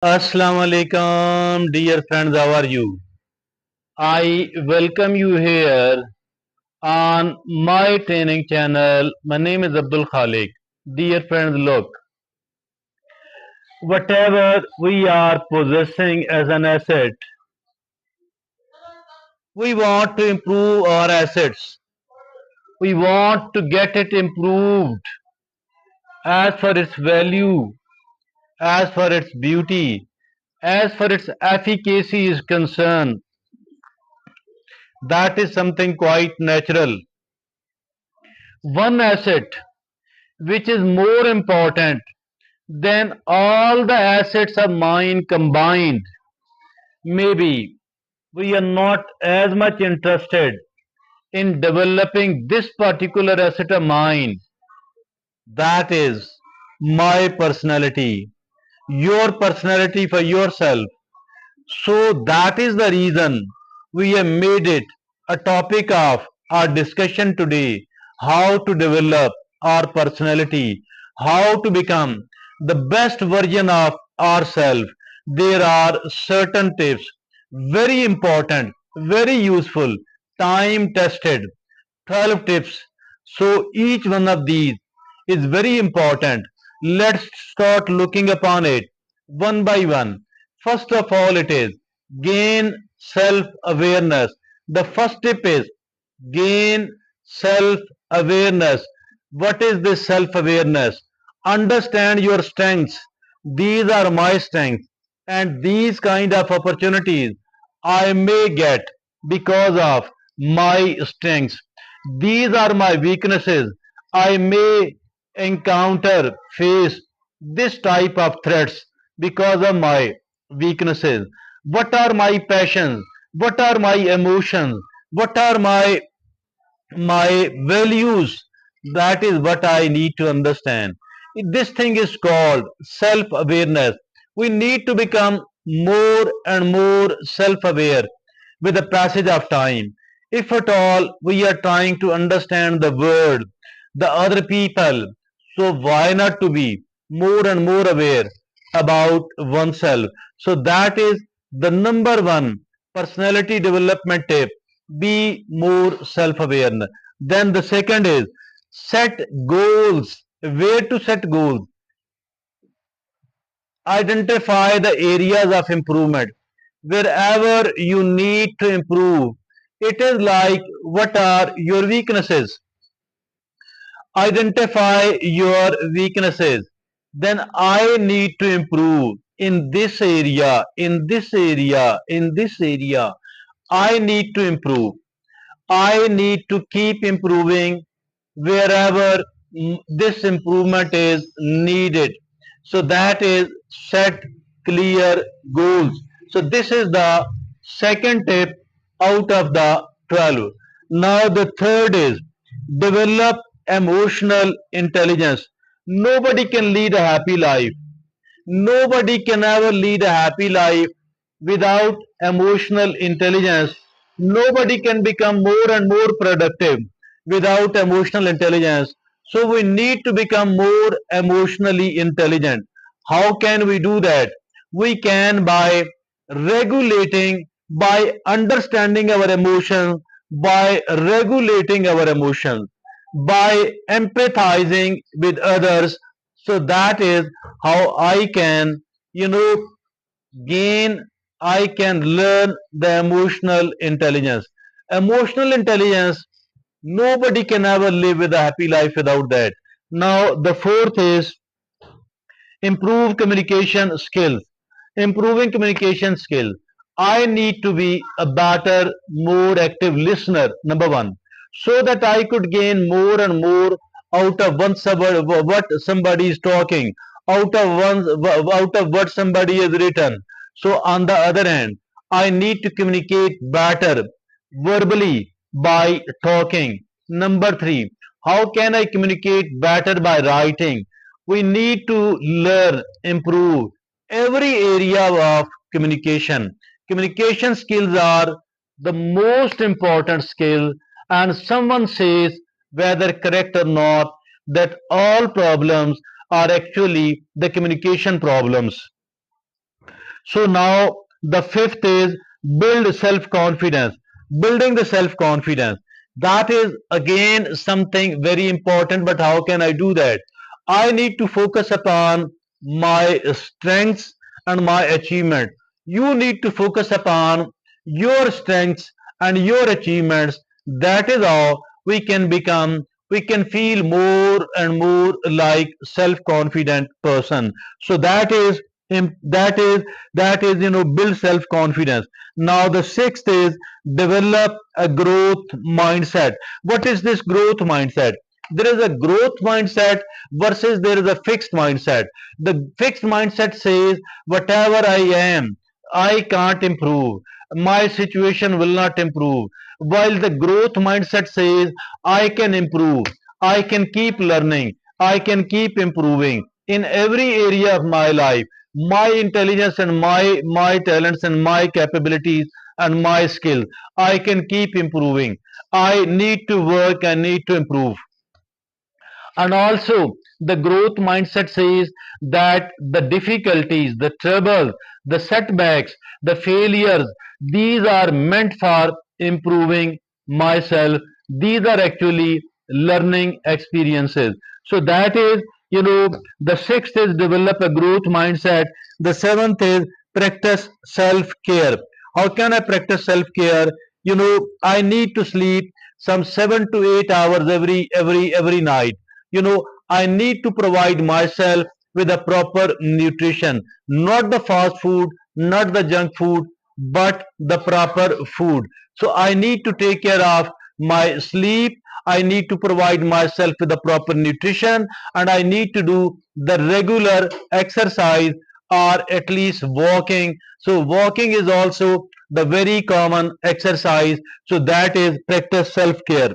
Assalamu alaikum, dear friends. How are you? I welcome you here on my training channel. My name is Abdul Khalik. Dear friends, look, whatever we are possessing as an asset, we want to improve our assets. We want to get it improved as for its value, as for its beauty, as for its efficacy is concerned. That is something quite natural. One asset which is more important than all the assets of mine combined. Maybe we are not as much interested in developing this particular asset of mine. That is my personality, your personality for yourself. So that is the reason we have made it a topic of our discussion today, how to develop our personality, how to become the best version of ourselves. There are certain tips, very important, very useful, time tested, 12 tips. So each one of these is very important. Let's start looking upon it one by one. First of all, it is gain self awareness. The first tip is gain self awareness. What is this self awareness? Understand your strengths. These are my strengths, and these kind of opportunities I may get because of my strengths. These are my weaknesses. I may encounter, face this type of threats because of my weaknesses. What are my passions? What are my emotions? What are my values? That is what I need to understand. This thing is called self awareness. We need to become more and more self aware with the passage of time. If at all we are trying to understand the world, the other people, so why not to be more and more aware about oneself? So that is the number one personality development tip. Be more self aware. Then the second is set goals. Where to set goals? Identify the areas of improvement. Wherever you need to improve, it is like what are your weaknesses? Identify your weaknesses. Then I need to improve in this area, in this area, in this area. I need to improve. I need to keep improving wherever this improvement is needed. So that is set clear goals. So this is the second tip out of the 12. Now the third is develop emotional intelligence. Nobody can lead a happy life. Nobody can ever lead a happy life without emotional intelligence. Nobody can become more and more productive without emotional intelligence. So we need to become more emotionally intelligent. How can we do that? We can by regulating, by understanding our emotions, by regulating our emotions, by empathizing with others. So that is how I can, you know, gain, I can learn the emotional intelligence. Emotional intelligence, nobody can ever live with a happy life without that. Now the fourth is improve communication skills. Improving communication skill, I need to be a better, more active listener, number one, so that I could gain more and more out of what somebody is talking, out of what somebody has written. So on the other hand, I need to communicate better verbally by talking. Number three, how can I communicate better by writing? We need to learn, improve every area of communication. Communication skills are the most important skill, and someone says, whether correct or not, that all problems are actually the communication problems. So now the fifth is build self-confidence. Building the self-confidence. That is again something very important, but how can I do that? I need to focus upon my strengths and my achievement. You need to focus upon your strengths and your achievements. That is how we can feel more and more like self-confident person. So that is that is build self-confidence. Now the sixth is develop a growth mindset. What is this growth mindset? There is a growth mindset versus there is a fixed mindset. The fixed mindset says whatever I am, I can't improve, my situation will not improve, while the growth mindset says I can improve, I can keep learning, I can keep improving in every area of my life. My intelligence and my talents and my capabilities and my skill, I can keep improving. I need to work, I need to improve. And also the growth mindset says that the difficulties, the troubles, the setbacks, the failures, these are meant for improving myself. These are actually learning experiences. So that is, the sixth is develop a growth mindset. The seventh is practice self-care. How can I practice self-care? I need to sleep some 7 to 8 hours every night. I need to provide myself with a proper nutrition, not the fast food, not the junk food, but the proper food. So I need to take care of my sleep, I need to provide myself with the proper nutrition, and I need to do the regular exercise or at least walking. So walking is also the very common exercise. So that is practice self care.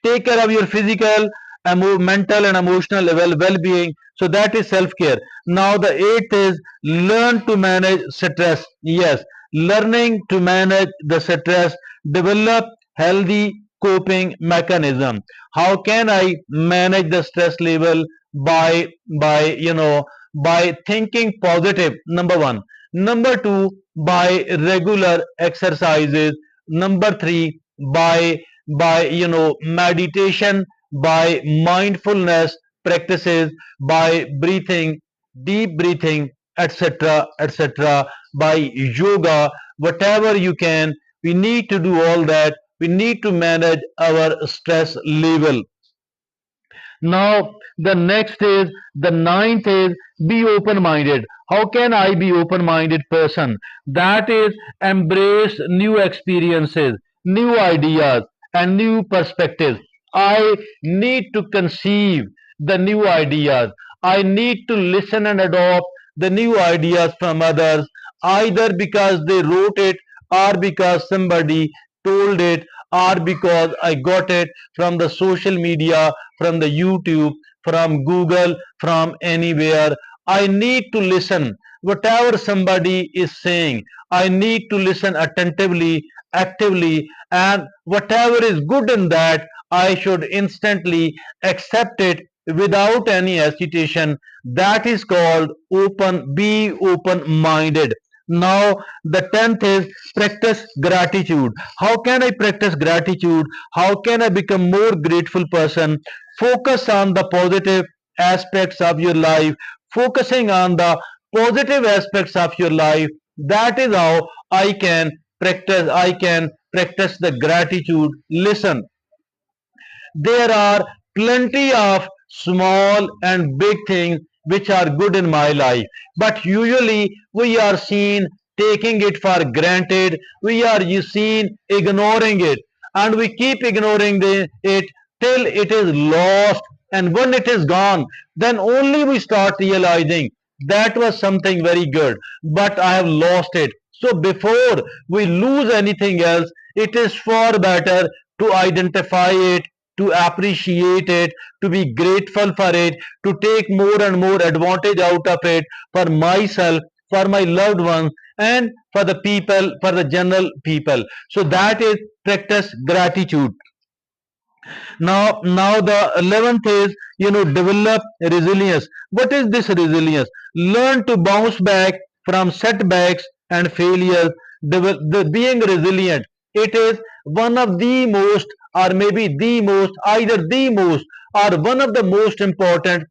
Take care of your physical, mental and emotional well-being. So that is self-care. Now the eighth is learn to manage stress. Yes, learning to manage the stress, develop healthy coping mechanism. How can I manage the stress level? By thinking positive, number one. Number two, by regular exercises. Number three, by meditation, by mindfulness practices, by breathing, deep breathing, etc., etc., by yoga, whatever you can. We need to do all that. We need to manage our stress level. Now, the next is the ninth is be open minded. How can I be open minded person? That is embrace new experiences, new ideas, and new perspectives. I need to conceive the new ideas. I need to listen and adopt the new ideas from others, either because they wrote it, or because somebody told it, or because I got it from the social media, from the YouTube, from Google, from anywhere. I need to listen whatever somebody is saying. I need to listen attentively, actively, and whatever is good in that, I should instantly accept it without any hesitation. That is called be open minded. Now the 10th is practice gratitude. How can I practice gratitude? How can I become more grateful person? Focus on the positive aspects of your life. Focusing on the positive aspects of your life. That is how I can practice the gratitude. Listen, there are plenty of small and big things which are good in my life, but usually we are seen taking it for granted. We are seen ignoring it, and we keep ignoring it till it is lost. And when it is gone, then only we start realizing that was something very good, but I have lost it. So before we lose anything else, it is far better to identify it, to appreciate it, to be grateful for it, to take more and more advantage out of it for myself, for my loved ones, and for the people, for the general people. So that is practice gratitude. Now the 11th is, develop resilience. What is this resilience? Learn to bounce back from setbacks and failures. Being resilient, it is one of the most, or maybe the most, either the most, or one of the most important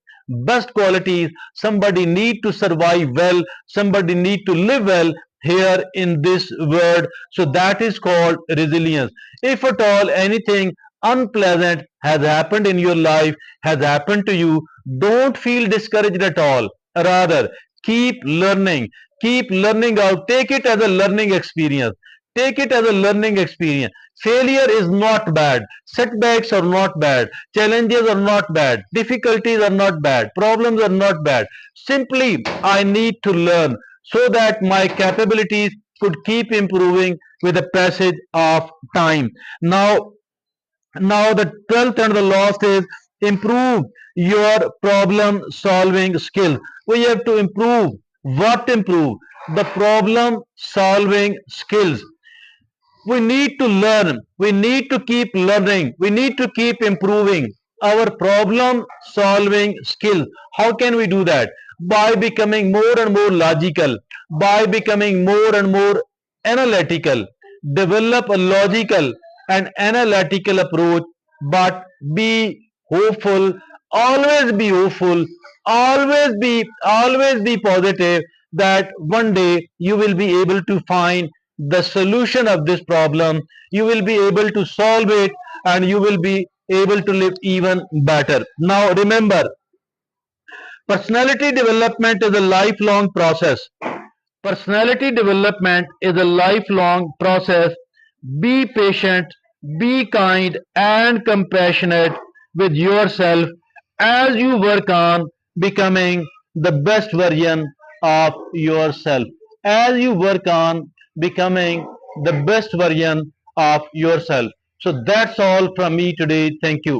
best qualities somebody need to survive well, somebody need to live well here in this world. So that is called resilience. If at all anything unpleasant has happened in your life, has happened to you, don't feel discouraged at all. Rather, keep learning, keep learning out. Take it as a learning experience. Take it as a learning experience. Failure is not bad. Setbacks are not bad. Challenges are not bad. Difficulties are not bad. Problems are not bad. Simply, I need to learn so that my capabilities could keep improving with the passage of time. Now the 12th and the last is improve your problem solving skill. We have to improve. What improve? The problem solving skills. We need to learn, we need to keep learning, we need to keep improving our problem solving skills. How can we do that? By becoming more and more logical, by becoming more and more analytical. Develop a logical and analytical approach, but be hopeful, always be hopeful, always be positive that one day you will be able to find the solution of this problem. You will be able to solve it, and you will be able to live even better. Now remember, personality development is a lifelong process. Personality development is a lifelong process. Be patient, be kind, and compassionate with yourself as you work on becoming the best version of yourself. As you work on becoming the best version of yourself. So that's all from me today. Thank you.